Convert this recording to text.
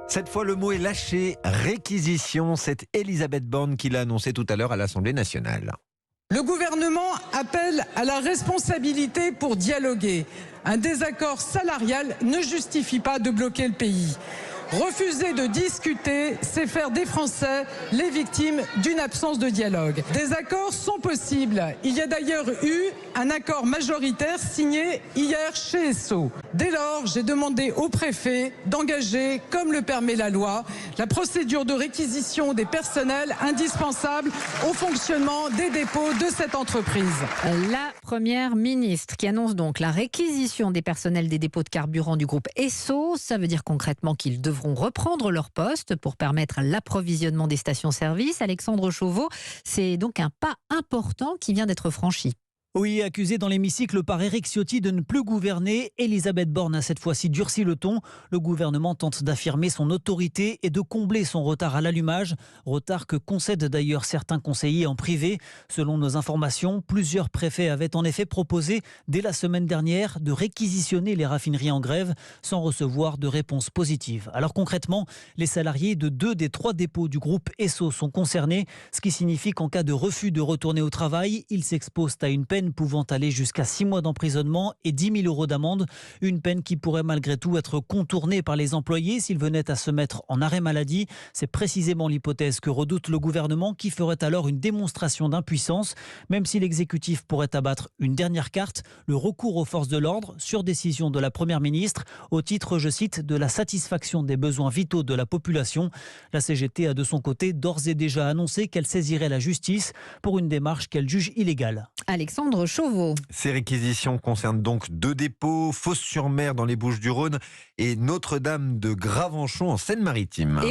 Cette fois, le mot est lâché. Réquisition, c'est Elisabeth Borne qui l'a annoncé tout à l'heure à l'Assemblée nationale. Le gouvernement appelle à la responsabilité pour dialoguer. Un désaccord salarial ne justifie pas de bloquer le pays. Refuser de discuter, c'est faire des Français les victimes d'une absence de dialogue. Des accords sont possibles. Il y a d'ailleurs eu un accord majoritaire signé hier chez Esso. Dès lors, j'ai demandé au préfet d'engager, comme le permet la loi, la procédure de réquisition des personnels indispensables au fonctionnement des dépôts de cette entreprise. La première ministre qui annonce donc la réquisition des personnels des dépôts de carburant du groupe Esso. Ça veut dire concrètement qu'ils devront reprendre leur poste pour permettre l'approvisionnement des stations-service. Alexandre Chauveau, c'est donc un pas important qui vient d'être franchi. Oui, accusée dans l'hémicycle par Éric Ciotti de ne plus gouverner, Elisabeth Borne a cette fois-ci durci le ton. Le gouvernement tente d'affirmer son autorité et de combler son retard à l'allumage. Retard que concèdent d'ailleurs certains conseillers en privé. Selon nos informations, plusieurs préfets avaient en effet proposé dès la semaine dernière de réquisitionner les raffineries en grève sans recevoir de réponse positive. Alors concrètement, les salariés de 2 des 3 dépôts du groupe Esso sont concernés, ce qui signifie qu'en cas de refus de retourner au travail, ils s'exposent à une peine pouvant aller jusqu'à 6 mois d'emprisonnement et 10 000 € d'amende. Une peine qui pourrait malgré tout être contournée par les employés s'ils venaient à se mettre en arrêt maladie. C'est précisément l'hypothèse que redoute le gouvernement qui ferait alors une démonstration d'impuissance, même si l'exécutif pourrait abattre une dernière carte, le recours aux forces de l'ordre sur décision de la Première ministre, au titre, je cite, de la satisfaction des besoins vitaux de la population. La CGT a de son côté d'ores et déjà annoncé qu'elle saisirait la justice pour une démarche qu'elle juge illégale. Alexandre Chauveau. Ces réquisitions concernent donc 2 dépôts, Fos-sur-Mer dans les Bouches-du-Rhône et Notre-Dame de Gravenchon en Seine-Maritime.